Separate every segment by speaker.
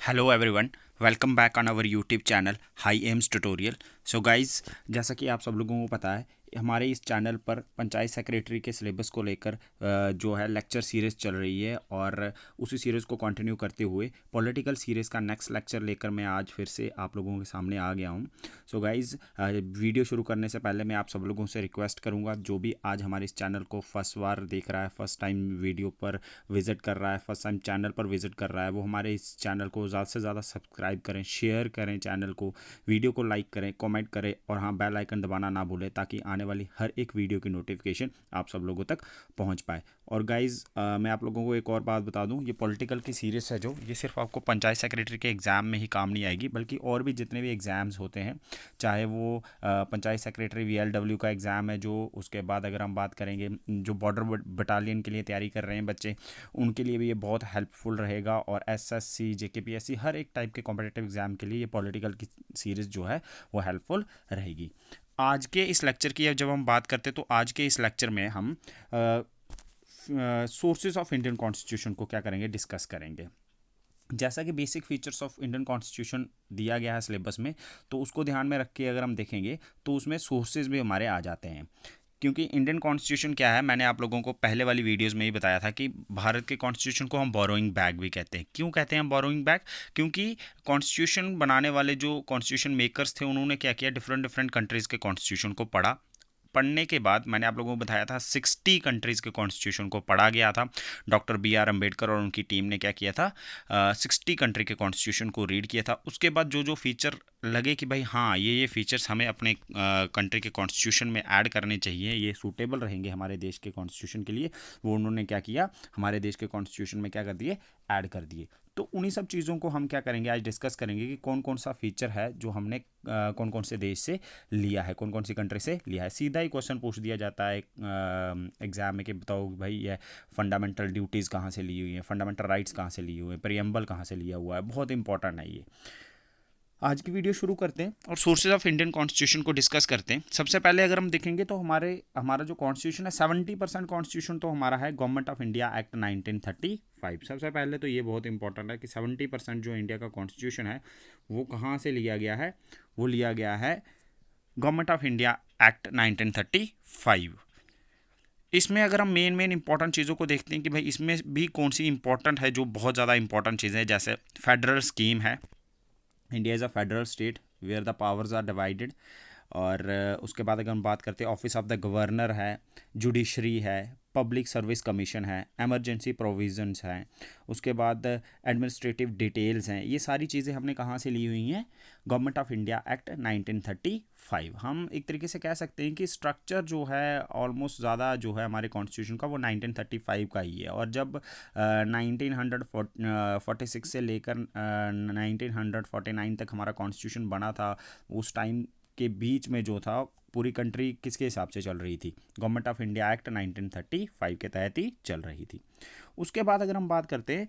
Speaker 1: Hello everyone, welcome back on our YouTube channel high aims tutorial. So guys, जैसा कि आप सब लोगों को पता है, हमारे इस चैनल पर पंचायत सेक्रेटरी के सिलेबस को लेकर जो है लेक्चर सीरीज़ चल रही है और उसी सीरीज़ को कंटिन्यू करते हुए पॉलिटिकल सीरीज़ का नेक्स्ट लेक्चर लेकर मैं आज फिर से आप लोगों के सामने आ गया हूँ। सो गाइस, वीडियो शुरू करने से पहले मैं आप सब लोगों से रिक्वेस्ट करूँगा, जो भी आज हमारे इस चैनल को फर्स्ट बार देख रहा है, फर्स्ट टाइम वीडियो पर विज़िट कर रहा है, फर्स्ट टाइम चैनल पर विज़िट कर रहा है, वो हमारे इस चैनल को ज़्यादा से ज़्यादा सब्सक्राइब करें, शेयर करें चैनल को, वीडियो को लाइक करें, कमेंट करें और हाँ, बेल आइकन दबाना ना भूलें ताकि आने वाली हर एक वीडियो की नोटिफिकेशन आप सब लोगों तक पहुंच पाए। और गाइज़, मैं आप लोगों को एक और बात बता दूं, ये पॉलिटिकल की सीरीज़ है जो ये सिर्फ आपको पंचायत सेक्रेटरी के एग्ज़ाम में ही काम नहीं आएगी, बल्कि और भी जितने भी एग्ज़ाम्स होते हैं, चाहे वो पंचायत सेक्रेटरी VLW का एग्ज़ाम है, जो उसके बाद अगर हम बात करेंगे जो बॉर्डर बटालियन के लिए तैयारी कर रहे हैं बच्चे, उनके लिए भी ये बहुत हेल्पफुल रहेगा। और SSC JKPSC हर एक टाइप के कॉम्पिटिटिव एग्ज़ाम के लिए ये पॉलिटिकल की सीरीज़ जो है वो हेल्पफुल रहेगी। आज के इस लेक्चर की जब हम बात करते हैं तो आज के इस लेक्चर में हम सोर्सेज ऑफ इंडियन कॉन्स्टिट्यूशन को क्या करेंगे, डिस्कस करेंगे। जैसा कि basic features of Indian constitution दिया गया है सिलेबस में, तो उसको ध्यान में रख के अगर हम देखेंगे तो उसमें सोर्सेज भी हमारे आ जाते हैं। क्योंकि इंडियन कॉन्स्टिट्यूशन क्या है, मैंने आप लोगों को पहले वाली वीडियोस में ही बताया था कि भारत के कॉन्स्टिट्यूशन को हम बोरोइंग बैग भी कहते हैं। क्यों कहते हैं हम बोरोइंग बैग? क्योंकि कॉन्स्टिट्यूशन बनाने वाले जो कॉन्स्टिट्यूशन मेकर्स थे, उन्होंने क्या किया, डिफरेंट डिफरेंट कंट्रीज़ के कॉन्स्टिट्यूशन को पढ़ने के बाद मैंने आप लोगों को बताया था 60 कंट्रीज़ के कॉन्स्टिट्यूशन को पढ़ा गया था। डॉक्टर BR अम्बेडकर और उनकी टीम ने क्या किया था, 60 कंट्री के कॉन्स्टिट्यूशन को रीड किया था। उसके बाद जो जो फीचर लगे कि भाई हाँ, ये फीचर्स हमें अपने कंट्री के कॉन्स्टिट्यूशन में ऐड करने चाहिए, ये सूटेबल रहेंगे हमारे देश के कॉन्स्टिट्यूशन के लिए, वो उन्होंने क्या किया, हमारे देश के कॉन्स्टिट्यूशन में क्या कर दिए, ऐड कर दिए। तो उन्हीं सब चीज़ों को हम क्या करेंगे, आज डिस्कस करेंगे कि कौन कौन सा फीचर है जो हमने कौन कौन से देश से लिया है, कौन कौन सी कंट्री से लिया है। सीधा ही क्वेश्चन पूछ दिया जाता है एग्जाम में कि बताओ भाई, ये फंडामेंटल ड्यूटीज़ कहाँ से ली हुई है, फंडामेंटल राइट्स कहाँ से लिए हुए हैं, प्रियम्बल कहाँ से लिया हुआ है, बहुत इंपॉर्टेंट है ये। आज की वीडियो शुरू करते हैं और सोर्सेज ऑफ इंडियन कॉन्स्टिट्यूशन को डिस्कस करते हैं। सबसे पहले अगर हम देखेंगे तो हमारा जो कॉन्स्टिट्यूशन है, 70% कॉन्स्टिट्यूशन तो हमारा है गवर्नमेंट ऑफ इंडिया एक्ट 1935। सबसे पहले तो ये बहुत इंपॉर्टेंट है कि 70% जो इंडिया का कॉन्स्टिट्यूशन है वो कहाँ से लिया गया है, वो लिया गया है गवर्नमेंट ऑफ इंडिया एक्ट 1935। इसमें अगर हम मेन मेन इंपॉर्टेंट चीज़ों को देखते हैं कि भाई इसमें भी कौन सी इंपॉर्टेंट है, जो बहुत ज़्यादा इंपॉर्टेंट चीज़ें हैं, जैसे फेडरल स्कीम है। India is a federal state where the powers are divided. और उसके बाद अगर हम बात करते हैं, ऑफिस ऑफ द गवर्नर है, जुडिशरी है, पब्लिक सर्विस कमीशन है, एमरजेंसी प्रोविजंस हैं, उसके बाद एडमिनिस्ट्रेटिव डिटेल्स हैं। ये सारी चीज़ें हमने कहाँ से ली हुई हैं, गवर्नमेंट ऑफ इंडिया एक्ट 1935। हम एक तरीके से कह सकते हैं कि स्ट्रक्चर जो है ऑलमोस्ट ज़्यादा जो है हमारे कॉन्स्टिट्यूशन का वो 1935 का ही है। और जब 1946 से लेकर 1949 तक हमारा कॉन्स्टिट्यूशन बना था, उस टाइम के बीच में जो था, पूरी कंट्री किसके हिसाब से चल रही थी, गवर्नमेंट ऑफ इंडिया एक्ट 1935 के तहत ही चल रही थी। उसके बाद अगर हम बात करते हैं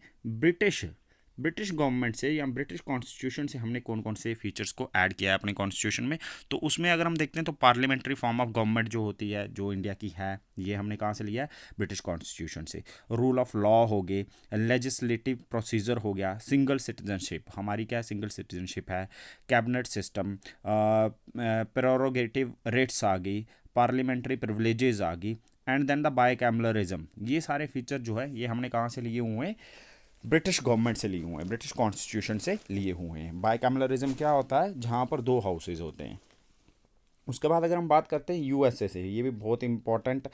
Speaker 1: ब्रिटिश गवर्नमेंट से या ब्रिटिश कॉन्स्टिट्यूशन से हमने कौन कौन से फीचर्स को ऐड किया है अपने कॉन्स्टिट्यूशन में, तो उसमें अगर हम देखते हैं तो पार्लियामेंट्री फॉर्म ऑफ गवर्नमेंट जो होती है, जो इंडिया की है, ये हमने कहाँ से लिया है, ब्रिटिश कॉन्स्टिट्यूशन से। रूल ऑफ लॉ हो गए, लेजिस्लेटिव प्रोसीजर हो गया, सिंगल सिटीजनशिप, हमारी क्या है, सिंगल सिटीजनशिप है, कैबिनेट सिस्टम, प्रेरोगेटिव रेट्स आ गई, पार्लियामेंट्री प्रिविलेजेस आ गई, एंड देन द बाइकैमलरिज्म। ये सारे फीचर जो है ये हमने कहाँ से लिए हुए हैं, ब्रिटिश गवर्नमेंट से लिए हुए हैं, ब्रिटिश कॉन्स्टिट्यूशन से लिए हुए हैं। बाइकैमलरिज्म क्या होता है, जहाँ पर दो हाउसेज होते हैं। उसके बाद अगर हम बात करते हैं यूएसए से, ये भी बहुत इंपॉर्टेंट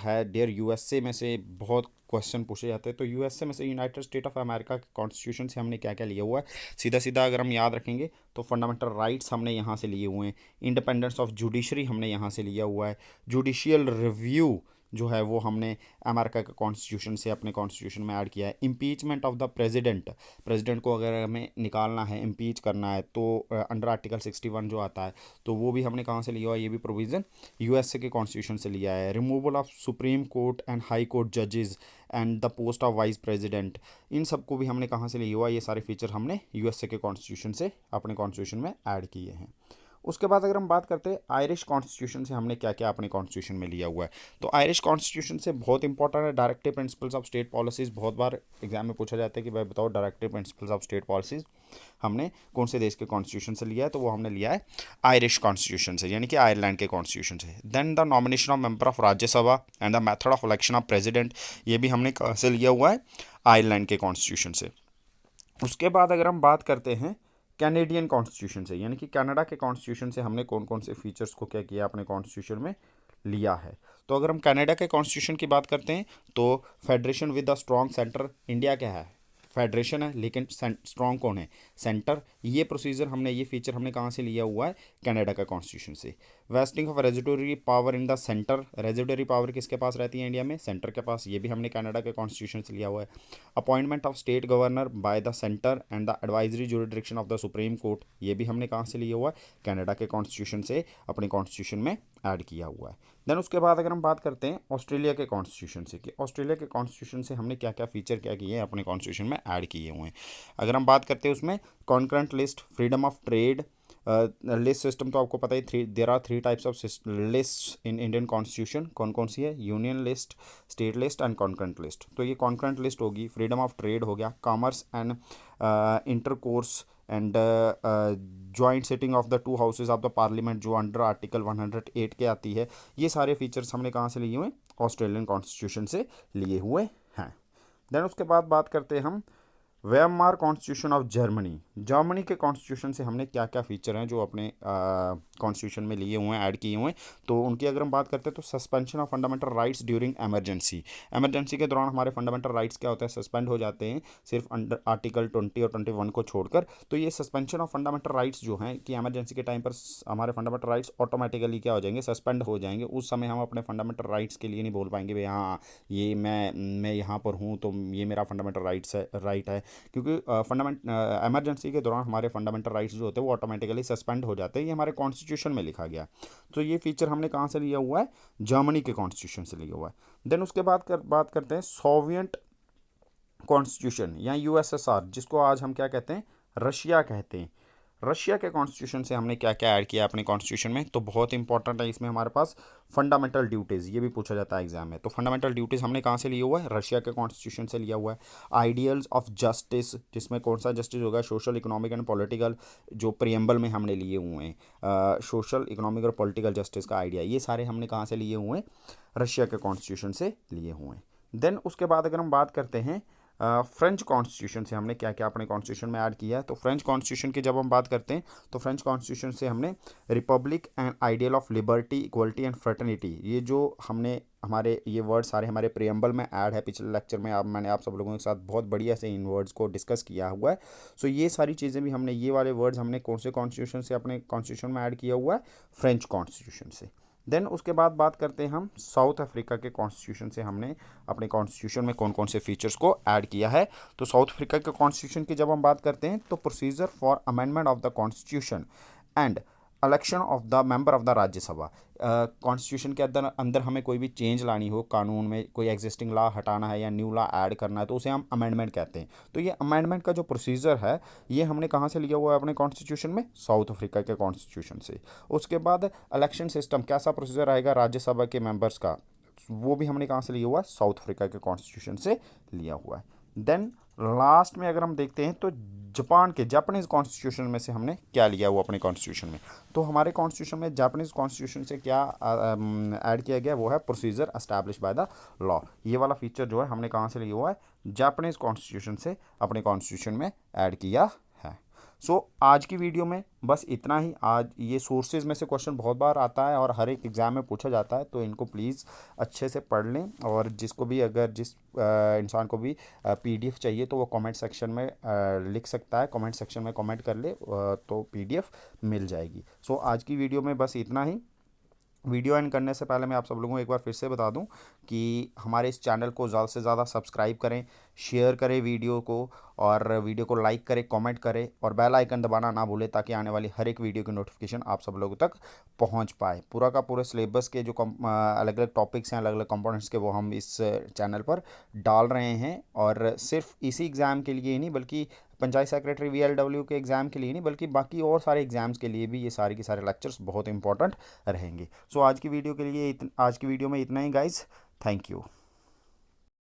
Speaker 1: है डियर। यूएसए में से बहुत क्वेश्चन पूछे जाते हैं। तो यूएसए में से, यूनाइटेड स्टेट ऑफ अमेरिका के कॉन्स्टिट्यूशन से हमने क्या क्या लिया हुआ है, सीधा सीधा अगर हम याद रखेंगे तो फंडामेंटल राइट्स हमने यहाँ से लिए हुए हैं, इंडिपेंडेंस ऑफ जुडिशरी हमने यहाँ से लिया हुआ है, जुडिशियल रिव्यू जो है वो हमने अमेरिका के कॉन्स्टिट्यूशन से अपने कॉन्स्टिट्यूशन में ऐड किया है। इम्पीचमेंट ऑफ द प्रेसिडेंट को अगर हमें निकालना है, इम्पीच करना है, तो अंडर आर्टिकल 61 जो आता है, तो वो भी हमने कहाँ से लिया हुआ है, ये भी प्रोविज़न यूएसए के कॉन्स्टिट्यूशन से लिया है। Removal of supreme court and high court जजेस and the post of vice president, इन सबको भी हमने कहाँ से लिया हुआ है, ये सारे फीचर हमने यूएसए के कॉन्स्टिट्यूशन से अपने कॉन्स्टिट्यूशन में ऐड किए हैं। उसके बाद अगर हम बात करते हैं आयरिश कॉन्स्टिट्यूशन से हमने क्या क्या अपने कॉन्स्टिट्यूशन में लिया हुआ है, तो आयरिश कॉन्स्टिट्यूशन से बहुत इंपॉर्टेंट है directive principles of state policies. बहुत बार एग्जाम में पूछा जाता है कि भाई बताओ directive principles of state policies हमने कौन से देश के कॉन्स्टिट्यूशन से लिया है, तो वो हमने लिया है आयरिश कॉन्स्टिट्यूशन से, यानी कि आयरलैंड के कॉन्स्टिट्यूशन से। Then the nomination of member of Rajya Sabha and the method of election of president, ये भी हमने कहाँ से लिया हुआ है, आयरलैंड के कॉन्स्टिट्यूशन से। उसके बाद अगर हम बात करते हैं कैनेडियन कॉन्स्टिट्यूशन से, यानी कि कनाडा के कॉन्स्टिट्यूशन से हमने कौन कौन से फीचर्स को क्या किया अपने कॉन्स्टिट्यूशन में लिया है। तो अगर हम कनाडा के कॉन्स्टिट्यूशन की बात करते हैं तो federation with the strong centre, India क्या है, फेडरेशन है लेकिन स्ट्रॉन्ग कौन है, सेंटर। ये प्रोसीजर हमने, ये फीचर हमने कहाँ से लिया हुआ है, कनाडा का कॉन्स्टिट्यूशन से। Vesting of residuary power in the centre, residuary power किसके पास रहती है इंडिया में, सेंटर के पास, ये भी हमने कनाडा के कॉन्स्टिट्यूशन से लिया हुआ है। Appointment of state governor by the centre and the advisory jurisdiction of the supreme court, ये भी हमने कहाँ से लिया हुआ है, कनाडा के कॉन्स्टिट्यूशन से अपने कॉन्स्टिट्यूशन में ऐड किया हुआ है। देन उसके बाद अगर हम बात करते हैं ऑस्ट्रेलिया के कॉन्स्टिट्यूशन से, कि ऑस्ट्रेलिया के कॉन्स्टिट्यूशन से हमने क्या क्या फीचर क्या किए हैं अपने कॉन्स्टिट्यूशन में ऐड किए हुए हैं। अगर हम बात करते हैं उसमें concurrent list, freedom of trade, list system तो आपको पता ही, there are 3 types of list in Indian constitution, कौन कौन सी है, union list, state list and concurrent list. तो ये कॉन्करेंट लिस्ट होगी, फ्रीडम ऑफ ट्रेड हो गया, commerce and intercourse and joint sitting of the 2 houses of the parliament, जो अंडर आर्टिकल 108 के आती है। ये सारे फीचर्स हमने कहाँ से लिए हुए हैं, ऑस्ट्रेलियन कॉन्स्टिट्यूशन से लिए हुए हैं। देन उसके बाद बात करते हैं हम वेयमार कॉन्स्टिट्यूशन ऑफ जर्मनी, जर्मनी के कॉन्स्टिट्यूशन से हमने क्या क्या फीचर हैं जो अपने कॉन्स्टिट्यूशन में लिए हुए हैं, ऐड किए हुए हैं। तो उनकी अगर हम बात करते हैं तो suspension of fundamental rights during emergency, emergency के दौरान हमारे फंडामेंटल राइट्स क्या होता है, सस्पेंड हो जाते हैं, सिर्फ अंडर आर्टिकल 20 और 21 को छोड़कर। तो ये सस्पेंशन ऑफ फंडामेंटल राइट्स जो हैं कि एमरजेंसी के टाइम पर हमारे फंडामेंटल राइट्स ऑटोमेटिकली क्या हो जाएंगे, सस्पेंड हो जाएंगे। उस समय हम अपने फंडामेंटल राइट्स के लिए नहीं बोल पाएंगे भाई हाँ ये मैं यहाँ पर हूँ तो ये मेरा फंडामेंटल राइट्स है, राइट है, क्योंकि एमरजेंसी के दौरान हमारे फंडामेंटल राइट्स जो होते हैं वो ऑटोमेटिकली सस्पेंड हो जाते हैं। ये हमारे कॉन्स्टिट्यूशन में लिखा गया। तो ये फीचर हमने कहाँ से लिया हुआ है, जर्मनी के कॉन्स्टिट्यूशन से लिया हुआ है। देन उसके बाद बात करते हैं सोवियत कॉन्स्टिट्यूशन या यूएसएसआर, जिसको आज हम क्या कहते हैं, रशिया कहते हैं। रशिया के कॉन्स्टिट्यूशन से हमने क्या क्या ऐड किया अपने कॉन्स्टिट्यूशन में, तो बहुत इंपॉर्टेंट है इसमें हमारे पास फंडामेंटल ड्यूटीज़, ये भी पूछा जाता है एग्जाम में। तो फंडामेंटल ड्यूटीज़ हमने कहाँ से लिया हुआ है, रशिया के कॉन्स्टिट्यूशन से लिया हुआ है। आइडियल्स ऑफ जस्टिस, जिसमें कौन सा जस्टिस होगा, सोशल, इकोनॉमिक एंड पॉलिटिकल, जो प्रियम्बल में हमने लिए हुए हैं, सोशल, इकोनॉमिक और पॉलिटिकल जस्टिस का आइडिया, ये सारे हमने कहाँ से लिए हुए हैं, रशिया के कॉन्स्टिट्यूशन से लिए हुए हैं। देन उसके बाद अगर हम बात करते हैं फ्रेंच कॉन्स्टिट्यूशन से हमने क्या क्या अपने कॉन्स्टिट्यूशन में ऐड किया है, तो फ्रेंच कॉन्स्टिट्यूशन की जब हम बात करते हैं तो फ्रेंच कॉन्स्टिट्यूशन से हमने Republic and ideal of liberty, equality and fraternity, ये जो हमने हमारे ये वर्ड सारे हमारे प्रियम्बल में ऐड है। पिछले लेक्चर में मैंने आप सब लोगों के साथ बहुत बढ़िया से इन वर्ड्स को डिस्कस किया हुआ है। सो ये सारी चीज़ें भी हमने, ये वाले वर्ड्स हमने कौन से कॉन्स्टिट्यूशन से अपने कॉन्स्टिट्यूशन में ऐड किया हुआ है, फ्रेंच कॉन्स्टिट्यूशन से। देन उसके बाद बात करते हैं हम साउथ अफ्रीका के कॉन्स्टिट्यूशन से हमने अपने कॉन्स्टिट्यूशन में कौन कौन से फीचर्स को ऐड किया है। तो साउथ अफ्रीका के कॉन्स्टिट्यूशन की जब हम बात करते हैं तो procedure for amendment of the constitution and election of the member of the Rajya Sabha, constitution के अंदर हमें कोई भी चेंज लानी हो, कानून में कोई एग्जिस्टिंग लॉ हटाना है या न्यू लॉ ऐड करना है, तो उसे हम अमेंडमेंट कहते हैं। तो ये अमेंडमेंट का जो प्रोसीजर है ये हमने कहाँ से लिया हुआ है अपने कॉन्स्टिट्यूशन में, साउथ अफ्रीका के कॉन्स्टिट्यूशन से। उसके बाद इलेक्शन सिस्टम, कैसा प्रोसीजर आएगा राज्यसभा के मेंबर्स का, वो भी हमने कहाँ से लिया हुआ है, साउथ अफ्रीका के कॉन्स्टिट्यूशन से लिया हुआ है। देन लास्ट में अगर हम देखते हैं तो जापानीज़ कॉन्स्टिट्यूशन में से हमने क्या लिया हुआ अपने कॉन्स्टिट्यूशन में, तो हमारे कॉन्स्टिट्यूशन में जापानीज़ कॉन्स्टिट्यूशन से क्या ऐड किया गया, वो है procedure establish by the law. ये वाला फीचर जो है हमने कहाँ से लिया हुआ है, जापानीज़ कॉन्स्टिट्यूशन से अपने कॉन्स्टिट्यूशन में ऐड किया है। सो आज की वीडियो में बस इतना ही। आज ये सोर्सेज में से क्वेश्चन बहुत बार आता है और हर एक एग्ज़ाम में पूछा जाता है, तो इनको प्लीज़ अच्छे से पढ़ लें। और जिसको भी, अगर जिस इंसान को भी पीडीएफ चाहिए तो वो कमेंट सेक्शन में लिख सकता है, कमेंट सेक्शन में कमेंट कर ले तो पीडीएफ मिल जाएगी। सो आज की वीडियो में बस इतना ही। वीडियो एंड करने से पहले मैं आप सब लोगों को एक बार फिर से बता दूं कि हमारे इस चैनल को ज़्यादा से ज़्यादा सब्सक्राइब करें,
Speaker 2: शेयर करें वीडियो को, और वीडियो को लाइक करें, कमेंट करें, और बेल आइकन दबाना ना भूलें ताकि आने वाली हर एक वीडियो की नोटिफिकेशन आप सब लोगों तक पहुंच पाए। पूरा का पूरा सिलेबस के जो अलग अलग टॉपिक्स हैं, अलग अलग कंपोनेंट्स के, वो हम इस चैनल पर डाल रहे हैं। और सिर्फ इसी एग्ज़ाम के लिए ही नहीं, बल्कि पंचायत सेक्रेटरी VLW के एग्ज़ाम के लिए नहीं, बल्कि बाकी और सारे एग्ज़ाम्स के लिए भी ये सारे के सारे लेक्चर्स बहुत इंपॉर्टेंट रहेंगे। सो आज की वीडियो के लिए आज की वीडियो में इतना ही गाइज। Thank you.